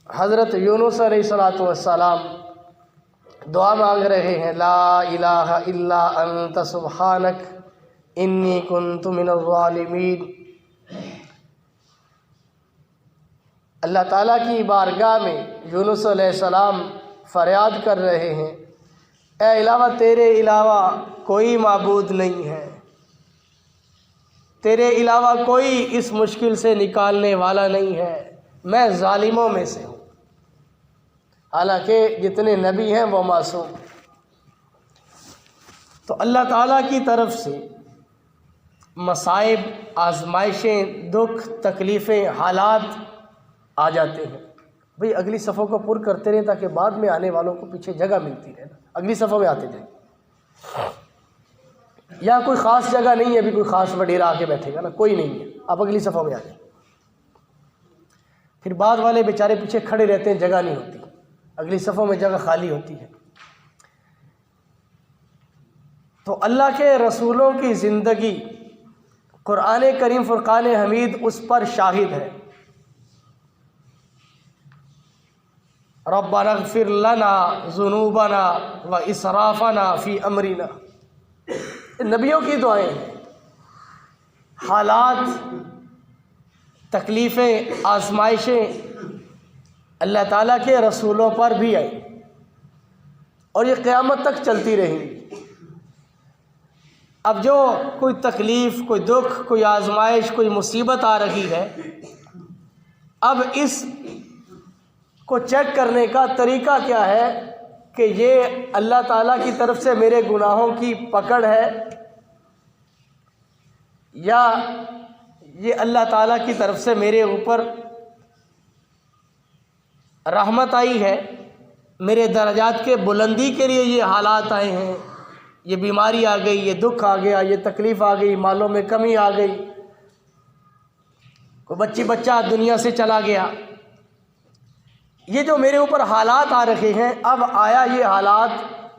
حضرت یونس علیہ الصلوۃ والسلام دعا مانگ رہے ہیں، لا الہ الا انت سبحانک انی کنت من الظالمین۔ اللہ تعالیٰ کی بارگاہ میں یونس علیہ السلام فریاد کر رہے ہیں، اے علاوہ تیرے علاوہ کوئی معبود نہیں ہے، تیرے علاوہ کوئی اس مشکل سے نکالنے والا نہیں ہے، میں ظالموں میں سے ہوں۔ حالانکہ جتنے نبی ہیں وہ معصوم۔ تو اللہ تعالیٰ کی طرف سے مصائب، آزمائشیں، دکھ، تکلیفیں، حالات آ جاتے ہیں۔ بھئی اگلی صفوں کو پر کرتے رہیں تاکہ بعد میں آنے والوں کو پیچھے جگہ ملتی رہے نا، اگلی صفوں میں آتے جائیں۔ یا کوئی خاص جگہ نہیں ہے، ابھی کوئی خاص وڈیرہ آ کے بیٹھے گا نا، کوئی نہیں ہے، آپ اگلی صفوں میں آ جائیں۔ پھر بعد والے بیچارے پیچھے کھڑے رہتے ہیں، جگہ نہیں ہوتی، اگلی صفوں میں جگہ خالی ہوتی ہے۔ تو اللہ کے رسولوں کی زندگی قرآن کریم فرقان حمید اس پر شاہد ہے۔ ربنا اغفر لنا ذنوبنا واسرافنا فی امرنا، نبیوں کی دعائیں ہیں۔ حالات، تکلیفیں، آزمائشیں اللہ تعالیٰ کے رسولوں پر بھی آئی اور یہ قیامت تک چلتی رہیں گی۔ اب جو کوئی تکلیف، کوئی دکھ، کوئی آزمائش، کوئی مصیبت آ رہی ہے، اب اس کو چیک کرنے کا طریقہ کیا ہے کہ یہ اللہ تعالیٰ کی طرف سے میرے گناہوں کی پکڑ ہے یا یہ اللہ تعالیٰ کی طرف سے میرے اوپر رحمت آئی ہے، میرے درجات کے بلندی کے لیے یہ حالات آئے ہیں، یہ بیماری آ گئی، یہ دکھ آ گیا، یہ تکلیف آ گئی، مالوں میں کمی آ گئی، کوئی بچہ دنیا سے چلا گیا۔ یہ جو میرے اوپر حالات آ رہے ہیں، اب آیا یہ حالات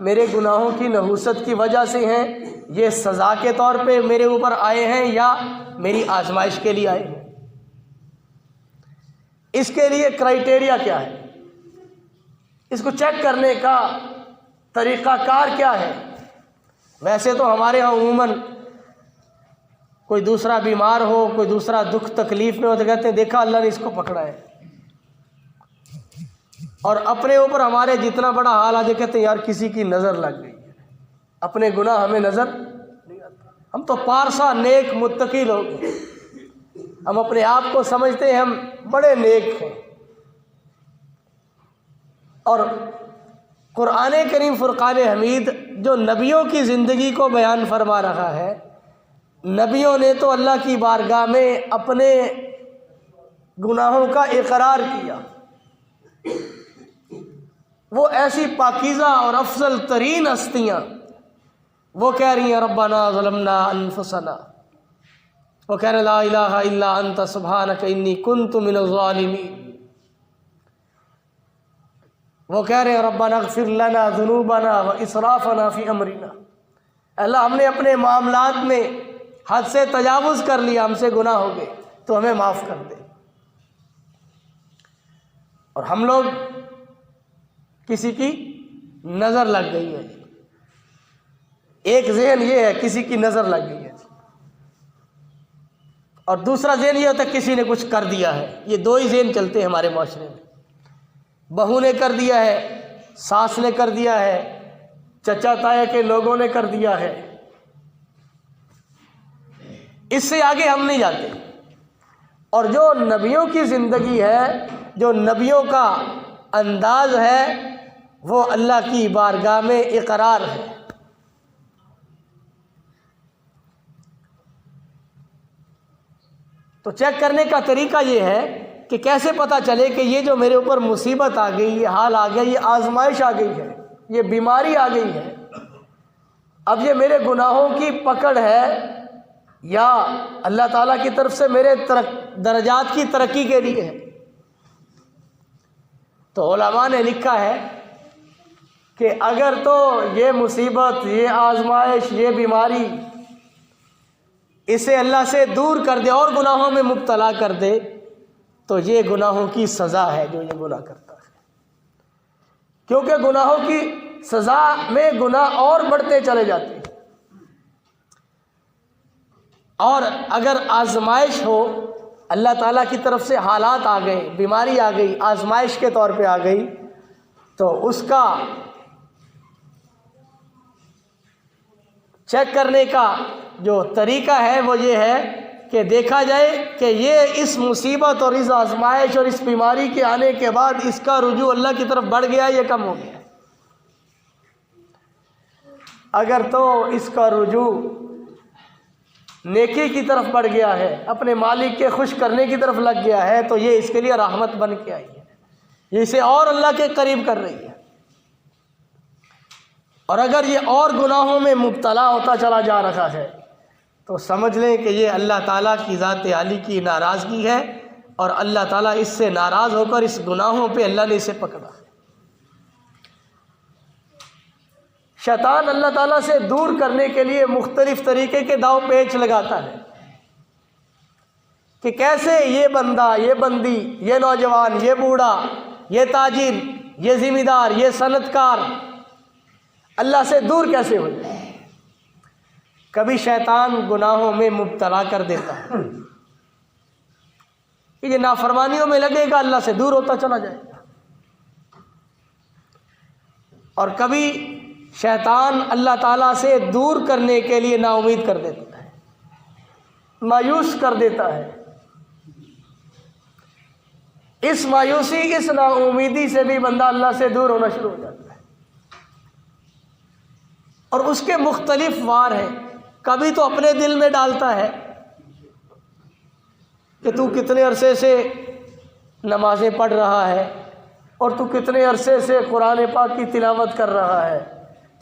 میرے گناہوں کی نحوست کی وجہ سے ہیں، یہ سزا کے طور پہ میرے اوپر آئے ہیں یا میری آزمائش کے لیے آئے ہیں؟ اس کے لیے کرائیٹیریا کیا ہے؟ اس کو چیک کرنے کا طریقہ کار کیا ہے؟ ویسے تو ہمارے ہاں عموماً کوئی دوسرا بیمار ہو، کوئی دوسرا دکھ تکلیف میں ہو تو کہتے ہیں دیکھا اللہ نے اس کو پکڑا ہے، اور اپنے اوپر ہمارے جتنا بڑا حال آ جائے کہتے ہیں یار کسی کی نظر لگ گئی ہے، اپنے گناہ ہمیں نظر نہیں آتے۔ ہم تو پارسا نیک متقی لوگ ہیں، ہم اپنے آپ کو سمجھتے ہیں ہم بڑے نیک ہیں، اور قرآن کریم فرقان حمید جو نبیوں کی زندگی کو بیان فرما رہا ہے، نبیوں نے تو اللہ کی بارگاہ میں اپنے گناہوں کا اقرار کیا۔ وہ ایسی پاکیزہ اور افضل ترین ہستیاں، وہ کہہ رہی ہیں ربنا ظلمنا انفسنا، وہ کہہ رہے لا الہ الا انت سبحانک انی کنت من الظالمین، وہ کہہ رہے ہیں ربنا اغفر لنا ذنوبنا واسرافنا فی امرنا، اللہ ہم نے اپنے معاملات میں حد سے تجاوز کر لیا، ہم سے گناہ ہو گئے تو ہمیں معاف کر دے۔ اور ہم لوگ کسی کی نظر لگ گئی ہے، ایک ذہن یہ ہے کسی کی نظر لگ گئی ہے، اور دوسرا ذہن یہ ہوتا ہے کسی نے کچھ کر دیا ہے۔ یہ دو ہی ذہن چلتے ہیں ہمارے معاشرے میں، بہو نے کر دیا ہے، ساس نے کر دیا ہے، چچا تایا کے لوگوں نے کر دیا ہے، اس سے آگے ہم نہیں جاتے۔ اور جو نبیوں کی زندگی ہے، جو نبیوں کا انداز ہے، وہ اللہ کی بارگاہ میں اقرار ہے۔ تو چیک کرنے کا طریقہ یہ ہے کہ کیسے پتہ چلے کہ یہ جو میرے اوپر مصیبت آ گئی، یہ حال آ گیا، یہ آزمائش آ گئی ہے، یہ بیماری آ گئی ہے، اب یہ میرے گناہوں کی پکڑ ہے یا اللہ تعالیٰ کی طرف سے میرے درجات کی ترقی کے لیے ہے۔ تو علماء نے لکھا ہے کہ اگر تو یہ مصیبت، یہ آزمائش، یہ بیماری اسے اللہ سے دور کر دے اور گناہوں میں مبتلا کر دے تو یہ گناہوں کی سزا ہے جو یہ گناہ کرتا ہے، کیونکہ گناہوں کی سزا میں گناہ اور بڑھتے چلے جاتے ہیں۔ اور اگر آزمائش ہو، اللہ تعالیٰ کی طرف سے حالات آ گئے، بیماری آ گئی، آزمائش کے طور پہ آ گئی، تو اس کا چیک کرنے کا جو طریقہ ہے وہ یہ ہے کہ دیکھا جائے کہ یہ اس مصیبت اور اس آزمائش اور اس بیماری کے آنے کے بعد اس کا رجوع اللہ کی طرف بڑھ گیا یا کم ہو گیا۔ اگر تو اس کا رجوع نیکی کی طرف بڑھ گیا ہے، اپنے مالک کے خوش کرنے کی طرف لگ گیا ہے، تو یہ اس کے لیے رحمت بن کے آئی ہے، یہ اسے اور اللہ کے قریب کر رہی ہے۔ اور اگر یہ اور گناہوں میں مبتلا ہوتا چلا جا رہا ہے تو سمجھ لیں کہ یہ اللہ تعالیٰ کی ذات عالی کی ناراضگی ہے، اور اللہ تعالیٰ اس سے ناراض ہو کر اس گناہوں پہ اللہ نے اسے پکڑا ہے۔ شیطان اللہ تعالیٰ سے دور کرنے کے لیے مختلف طریقے کے داؤ پیچ لگاتا ہے کہ کیسے یہ بندہ، یہ بندی، یہ نوجوان، یہ بوڑھا، یہ تاجر، یہ ذمہ دار، یہ صنعت کار اللہ سے دور کیسے ہو جائے۔ کبھی شیطان گناہوں میں مبتلا کر دیتا ہے کہ یہ نافرمانیوں میں لگے گا، اللہ سے دور ہوتا چلا جائے گا، اور کبھی شیطان اللہ تعالیٰ سے دور کرنے کے لیے نا امید کر دیتا ہے، مایوس کر دیتا ہے۔ اس مایوسی، اس نا امیدی سے بھی بندہ اللہ سے دور ہونا شروع ہو جاتا ہے، اور اس کے مختلف وار ہیں۔ کبھی تو اپنے دل میں ڈالتا ہے کہ تو کتنے عرصے سے نمازیں پڑھ رہا ہے، اور تو کتنے عرصے سے قرآن پاک کی تلاوت کر رہا ہے،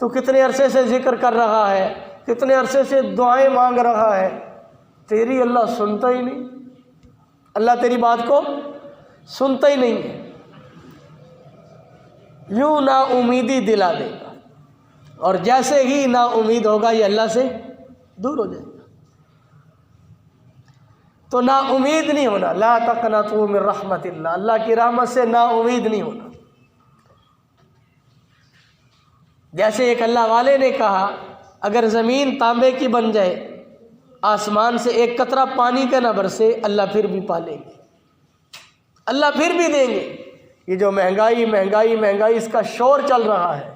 تو کتنے عرصے سے ذکر کر رہا ہے، کتنے عرصے سے دعائیں مانگ رہا ہے، تیری اللہ سنتا ہی نہیں، اللہ تیری بات کو سنتا ہی نہیں ہے۔ یوں نا امیدی دلا دے گا، اور جیسے ہی نا امید ہوگا یہ اللہ سے دور ہو جائے گا۔ تو نا امید نہیں ہونا، لا تقنطوا من رحمت اللہ، اللہ کی رحمت سے نا امید نہیں ہونا۔ جیسے ایک اللہ والے نے کہا، اگر زمین تانبے کی بن جائے، آسمان سے ایک قطرہ پانی کا نہ برسے، اللہ پھر بھی پالیں گے، اللہ پھر بھی دیں گے۔ یہ جو مہنگائی مہنگائی مہنگائی اس کا شور چل رہا ہے،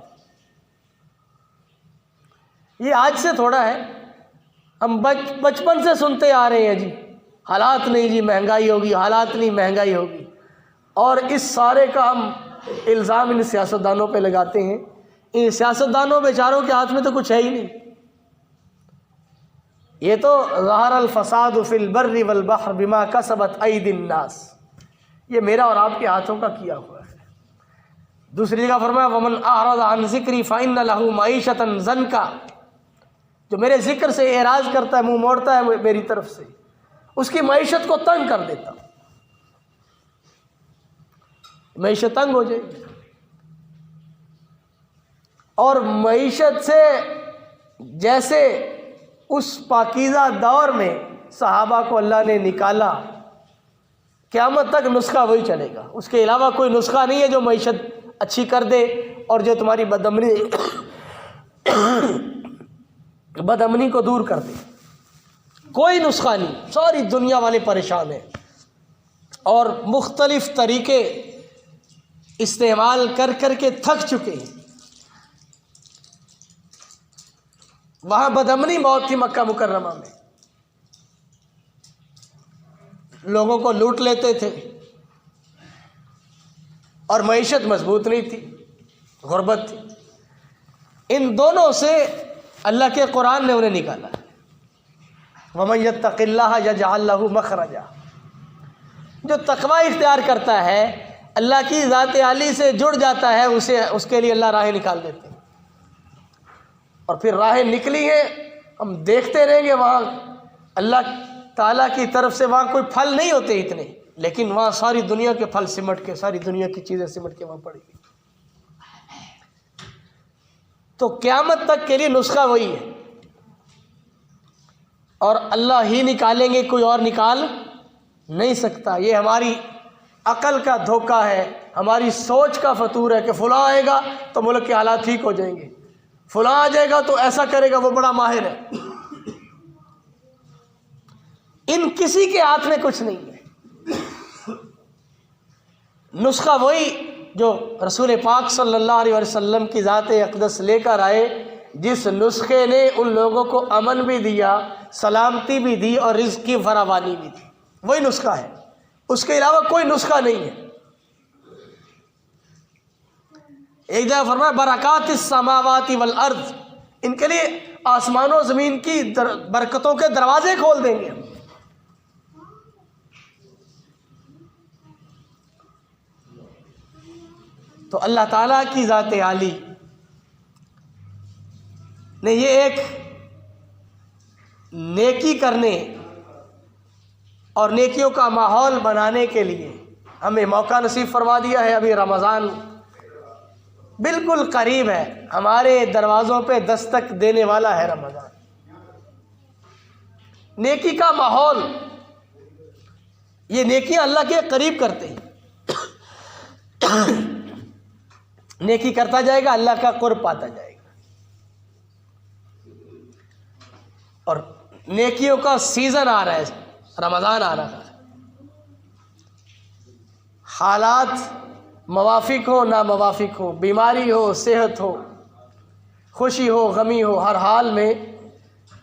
یہ آج سے تھوڑا ہے، ہم بچپن سے سنتے آ رہے ہیں، جی حالات نہیں، جی مہنگائی ہوگی، حالات نہیں، مہنگائی ہوگی، اور اس سارے کا ہم الزام ان سیاستدانوں پہ لگاتے ہیں۔ ان سیاستدانوں بیچاروں کے ہاتھ میں تو کچھ ہے ہی نہیں، یہ تو ظہر الفساد فی البر والبحر بما کسبت ایدی الناس، یہ میرا اور آپ کے ہاتھوں کا کیا ہوا ہے۔ دوسری جگہ فرمایا ومن اعرض عن ذکری فإن له معیشۃ ضنکا، جو میرے ذکر سے اعراض کرتا ہے، منہ موڑتا ہے میری طرف سے، اس کی معیشت کو تنگ کر دیتا ہوں، معیشت تنگ ہو جائے گی۔ اور معیشت سے جیسے اس پاکیزہ دور میں صحابہ کو اللہ نے نکالا، قیامت تک نسخہ وہی چلے گا، اس کے علاوہ کوئی نسخہ نہیں ہے جو معیشت اچھی کر دے اور جو تمہاری بدامنی کو دور کر دے، کوئی نسخہ نہیں۔ ساری دنیا والے پریشان ہیں، اور مختلف طریقے استعمال کر کر کے تھک چکے ہیں۔ وہاں بدامنی بہت تھی مکہ مکرمہ میں، لوگوں کو لوٹ لیتے تھے، اور معیشت مضبوط نہیں تھی، غربت تھی۔ ان دونوں سے اللہ کے قرآن نے انہیں نکالا ہے۔ وَمَن يَتَّقِ اللَّهَ يَجْعَل لَّهُ مَخْرَجًا، جو تقوی اختیار کرتا ہے، اللہ کی ذات عالی سے جڑ جاتا ہے، اس کے لیے اللہ راہیں نکال دیتے ہیں۔ اور پھر راہیں نکلی ہیں، ہم دیکھتے رہیں گے، وہاں اللہ تعالیٰ کی طرف سے وہاں کوئی پھل نہیں ہوتے اتنے، لیکن وہاں ساری دنیا کے پھل سمٹ کے، ساری دنیا کی چیزیں سمٹ کے وہاں پڑی گئی۔ تو قیامت تک کے لیے نسخہ وہی ہے، اور اللہ ہی نکالیں گے، کوئی اور نکال نہیں سکتا۔ یہ ہماری عقل کا دھوکہ ہے، ہماری سوچ کا فطور ہے کہ فلاں آئے گا تو ملک کے حالات ٹھیک ہو جائیں گے، فلاں آ جائے گا تو ایسا کرے گا، وہ بڑا ماہر ہے۔ ان کسی کے ہاتھ میں کچھ نہیں ہے۔ نسخہ وہی جو رسول پاک صلی اللہ علیہ وسلم کی ذات اقدس لے کر آئے، جس نسخے نے ان لوگوں کو امن بھی دیا، سلامتی بھی دی اور رزق کی فراوانی بھی دی، وہی نسخہ ہے، اس کے علاوہ کوئی نسخہ نہیں ہے۔ ایک جگہ فرمایا برکات السماوات والارض، ان کے لیے آسمان و زمین کی برکتوں کے دروازے کھول دیں گے۔ تو اللہ تعالیٰ کی ذات عالی نے یہ ایک نیکی کرنے اور نیکیوں کا ماحول بنانے کے لیے ہمیں موقع نصیب فرما دیا ہے۔ ابھی رمضان بالکل قریب ہے، ہمارے دروازوں پہ دستک دینے والا ہے رمضان۔ نیکی کا ماحول، یہ نیکیاں اللہ کے قریب کرتے ہیں۔ نیکی کرتا جائے گا، اللہ کا قرب پاتا جائے گا۔ اور نیکیوں کا سیزن آ رہا ہے، رمضان آ رہا ہے۔ حالات موافق ہو ناموافق ہو، بیماری ہو صحت ہو، خوشی ہو غمی ہو، ہر حال میں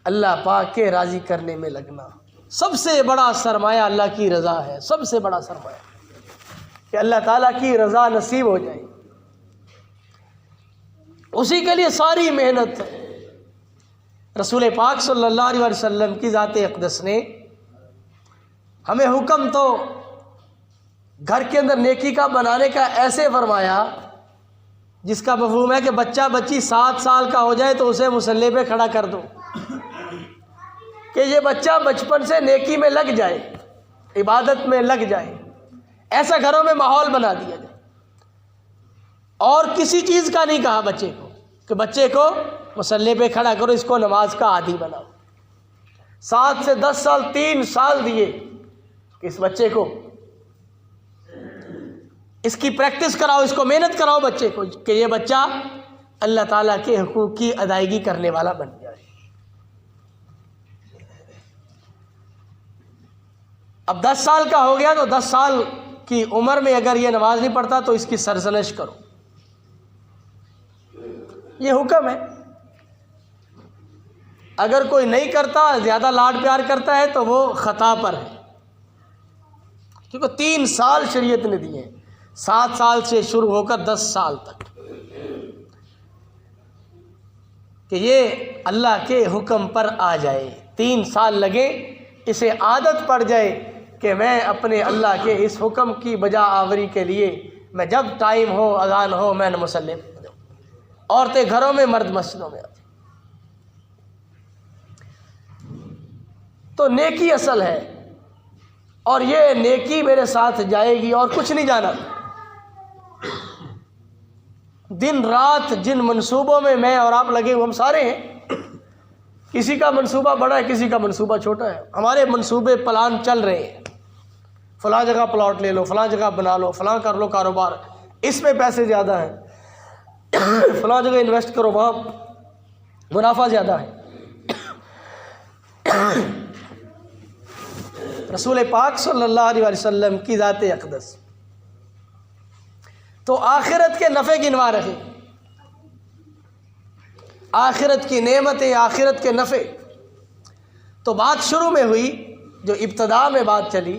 اللہ پاک کے راضی کرنے میں لگنا سب سے بڑا سرمایہ اللہ کی رضا ہے۔ سب سے بڑا سرمایہ کہ اللہ تعالیٰ کی رضا نصیب ہو جائے، اسی کے لیے ساری محنت ہے۔ رسول پاک صلی اللہ علیہ وسلم کی ذات اقدس نے ہمیں حکم تو گھر کے اندر نیکی کا بنانے کا ایسے فرمایا جس کا مفہوم ہے کہ بچہ بچی 7 سال کا ہو جائے تو اسے مصلی پہ کھڑا کر دو، کہ یہ بچہ بچپن سے نیکی میں لگ جائے، عبادت میں لگ جائے، ایسا گھروں میں ماحول بنا دیا جائے۔ اور کسی چیز کا نہیں کہا بچے کو کہ بچے کو مصلی پہ کھڑا کرو، اس کو نماز کا عادی بناؤ۔ 7 سے 10 سال 3 سال دیے کہ اس بچے کو اس کی پریکٹس کراؤ، اس کو محنت کراؤ بچے کو، کہ یہ بچہ اللہ تعالیٰ کے حقوق کی ادائیگی کرنے والا بن جائے۔ اب 10 سال کا ہو گیا تو 10 سال کی عمر میں اگر یہ نماز نہیں پڑھتا تو اس کی سرزنش کرو، یہ حکم ہے۔ اگر کوئی نہیں کرتا، زیادہ لاڈ پیار کرتا ہے تو وہ خطا پر ہے، کیونکہ 3 سال شریعت نے دیے ہیں، 7 سال سے شروع ہو کر 10 سال تک، کہ یہ اللہ کے حکم پر آ جائے۔ 3 سال لگے، اسے عادت پڑ جائے کہ میں اپنے اللہ کے اس حکم کی بجا آوری کے لیے میں جب ٹائم ہو، اذان ہو، میں مصلی پہ جاؤں۔ عورتیں گھروں میں، مرد مسجدوں میں آتے۔ تو نیکی اصل ہے، اور یہ نیکی میرے ساتھ جائے گی اور کچھ نہیں جانا۔ دن رات جن منصوبوں میں میں اور آپ لگے ہوئے، ہم سارے ہیں، کسی کا منصوبہ بڑا ہے، کسی کا منصوبہ چھوٹا ہے۔ ہمارے منصوبے پلان چل رہے ہیں، فلاں جگہ پلاٹ لے لو، فلاں جگہ بنا لو، فلاں کر لو کاروبار، اس میں پیسے زیادہ ہیں، فلاں جگہ انویسٹ کرو، وہاں منافع زیادہ ہے۔ رسول پاک صلی اللہ علیہ وسلم کی ذات اقدس تو آخرت کے نفع گنوا رہے، آخرت کی نعمتیں، آخرت کے نفع۔ تو بات شروع میں ہوئی، جو ابتدا میں بات چلی،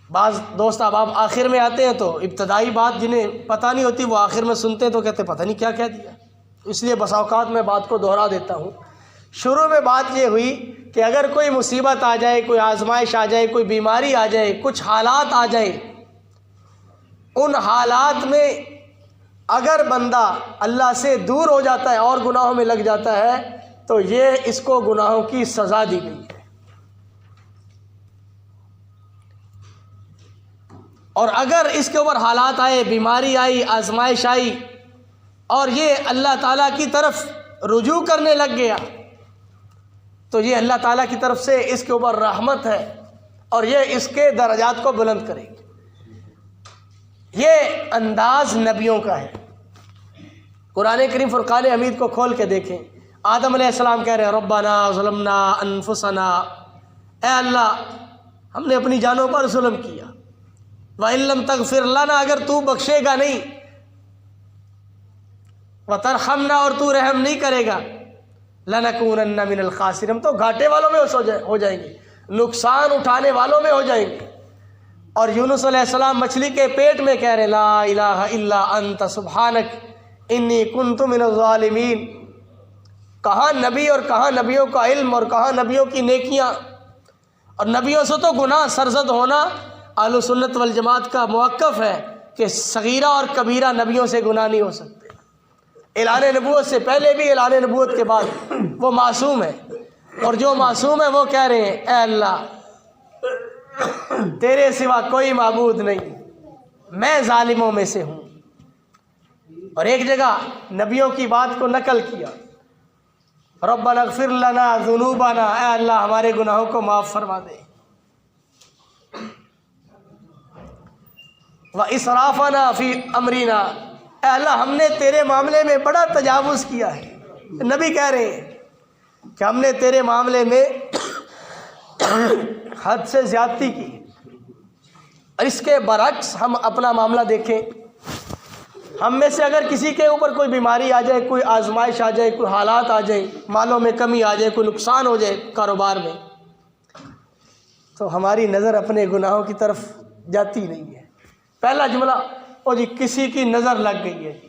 بعض دوست احباب آخر میں آتے ہیں تو ابتدائی بات جنہیں پتہ نہیں ہوتی وہ آخر میں سنتے ہیں تو کہتے پتہ نہیں کیا کہہ دیا، اس لیے بسا اوقات میں بات کو دہرا دیتا ہوں۔ شروع میں بات یہ ہوئی کہ اگر کوئی مصیبت آ جائے، کوئی آزمائش آ جائے، کوئی بیماری آ جائے، کچھ حالات آ جائیں، ان حالات میں اگر بندہ اللہ سے دور ہو جاتا ہے اور گناہوں میں لگ جاتا ہے تو یہ اس کو گناہوں کی سزا دی گئی ہے۔ اور اگر اس کے اوپر حالات آئے، بیماری آئی، آزمائش آئی، اور یہ اللہ تعالیٰ کی طرف رجوع کرنے لگ گیا تو یہ اللہ تعالیٰ کی طرف سے اس کے اوپر رحمت ہے، اور یہ اس کے درجات کو بلند کریں گے۔ یہ انداز نبیوں کا ہے۔ قرآن کریم فرقان حمید کو کھول کے دیکھیں، آدم علیہ السلام کہہ رہے ہیں ربنا ظلمنا انفسنا، اے اللہ ہم نے اپنی جانوں پر ظلم کیا، وَإِن لَّمْ تَغْفِرْ لَنَا، اگر تو بخشے گا نہیں، وَتَرْحَمْنَا، اور تو رحم نہیں کرے گا، لَنَكُونَنَّ مِنَ الْخَاسِرِينَ، ہم تو گھاٹے والوں میں ہو جائیں گے، نقصان اٹھانے والوں میں ہو جائیں گے۔ اور یونس علیہ السلام مچھلی کے پیٹ میں کہہ رہے لا الہ الا انت سبحانک انی کنت من الظالمین۔ کہاں نبی اور کہاں نبیوں کا علم اور کہاں نبیوں کی نیکیاں، اور نبیوں سے تو گناہ سرزد ہونا اہل سنت والجماعت کا موقف ہے کہ صغیرہ اور کبیرہ نبیوں سے گناہ نہیں ہو سکتے۔ اعلان نبوت سے پہلے بھی، اعلان نبوت کے بعد وہ معصوم ہے، اور جو معصوم ہے وہ کہہ رہے ہیں اے اللہ تیرے سوا کوئی معبود نہیں، میں ظالموں میں سے ہوں۔ اور ایک جگہ نبیوں کی بات کو نقل کیا، ربنا اغفر لنا ذنوبنا، اے اللہ ہمارے گناہوں کو معاف فرما دے، واسرافنا فی امرنا، اے اللہ ہم نے تیرے معاملے میں بڑا تجاوز کیا ہے۔ نبی کہہ رہے ہیں کہ ہم نے تیرے معاملے میں حد سے زیادتی کی، اور اس کے برعکس ہم اپنا معاملہ دیکھیں، ہم میں سے اگر کسی کے اوپر کوئی بیماری آ جائے، کوئی آزمائش آ جائے، کوئی حالات آ جائیں، مالوں میں کمی آ جائے، کوئی نقصان ہو جائے کاروبار میں، تو ہماری نظر اپنے گناہوں کی طرف جاتی نہیں ہے۔ پہلا جملہ او جی کسی کی نظر لگ گئی ہے،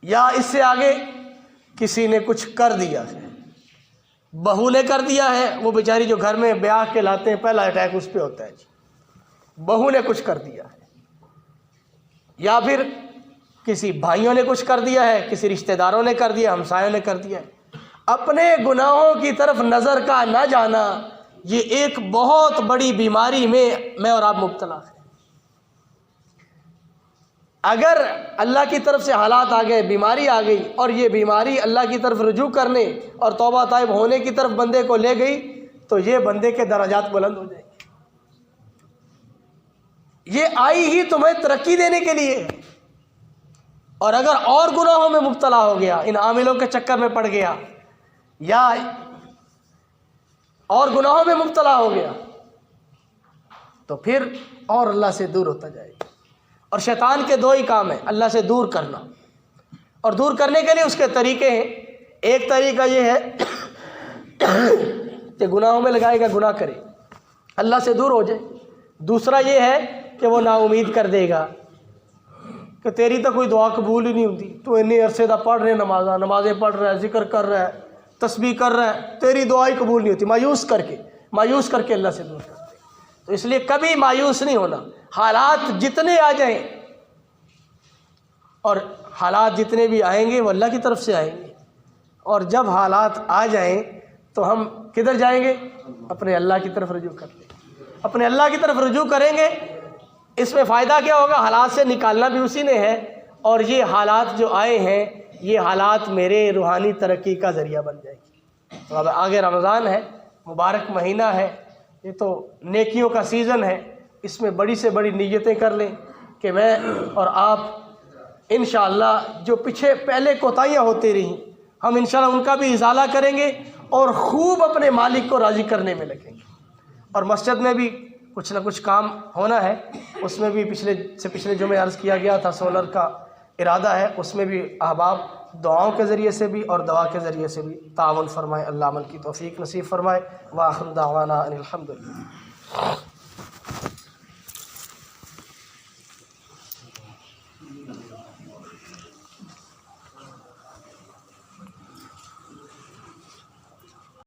یا اس سے آگے کسی نے کچھ کر دیا ہے، بہو نے کر دیا ہے، وہ بیچاری جو گھر میں بیاہ کے لاتے ہیں پہلا اٹیک اس پہ ہوتا ہے جی، بہو نے کچھ کر دیا ہے، یا پھر کسی بھائیوں نے کچھ کر دیا ہے، کسی رشتہ داروں نے کر دیا، ہمسایوں نے کر دیا ہے۔ اپنے گناہوں کی طرف نظر کا نہ جانا، یہ ایک بہت بڑی بیماری میں اور آپ مبتلا ہیں۔ اگر اللہ کی طرف سے حالات آ گئے، بیماری آ گئی، اور یہ بیماری اللہ کی طرف رجوع کرنے اور توبہ طائب ہونے کی طرف بندے کو لے گئی، تو یہ بندے کے درجات بلند ہو جائیں گے۔ یہ آئی ہی تمہیں ترقی دینے کے لیے ہے، اور اگر اور گناہوں میں مبتلا ہو گیا، ان عاملوں کے چکر میں پڑ گیا، یا اور گناہوں میں مبتلا ہو گیا، تو پھر اور اللہ سے دور ہوتا جائے گا۔ اور شیطان کے دو ہی کام ہیں، اللہ سے دور کرنا، اور دور کرنے کے لیے اس کے طریقے ہیں۔ ایک طریقہ یہ ہے کہ گناہوں میں لگائے گا، گناہ کرے، اللہ سے دور ہو جائے۔ دوسرا یہ ہے کہ وہ نا امید کر دے گا کہ تیری تو کوئی دعا قبول ہی نہیں ہوتی، تو اتنے عرصے دا پڑھ رہے نمازیں پڑھ رہا ہے، ذکر کر رہا ہے، تسبیح کر رہا ہے، تیری دعا ہی قبول نہیں ہوتی۔ مایوس کر کے اللہ سے دور کرتے۔ تو اس لیے کبھی مایوس نہیں ہونا، حالات جتنے آ جائیں، اور حالات جتنے بھی آئیں گے وہ اللہ کی طرف سے آئیں گے، اور جب حالات آ جائیں تو ہم کدھر جائیں گے؟ اپنے اللہ کی طرف رجوع کر لیں، اپنے اللہ کی طرف رجوع کریں گے۔ اس میں فائدہ کیا ہوگا؟ حالات سے نکالنا بھی اسی نے ہے، اور یہ حالات جو آئے ہیں یہ حالات میرے روحانی ترقی کا ذریعہ بن جائے گی۔ تو اب آگے رمضان ہے، مبارک مہینہ ہے، یہ تو نیکیوں کا سیزن ہے، اس میں بڑی سے بڑی نیتیں کر لیں کہ میں اور آپ انشاءاللہ جو پہلے کوتاہیاں ہوتی رہیں، ہم انشاءاللہ ان کا بھی ازالہ کریں گے، اور خوب اپنے مالک کو راضی کرنے میں لگیں گے۔ اور مسجد میں بھی کچھ نہ کچھ کام ہونا ہے، اس میں بھی پچھلے جمعے عرض کیا گیا تھا، سولر کا ارادہ ہے، اس میں بھی احباب دعاؤں کے ذریعے سے بھی اور دعا کے ذریعے سے بھی تعاون فرمائے، اللہ عمل کی توفیق نصیب فرمائے۔ وآخر دعوانا ان الحمدللہ۔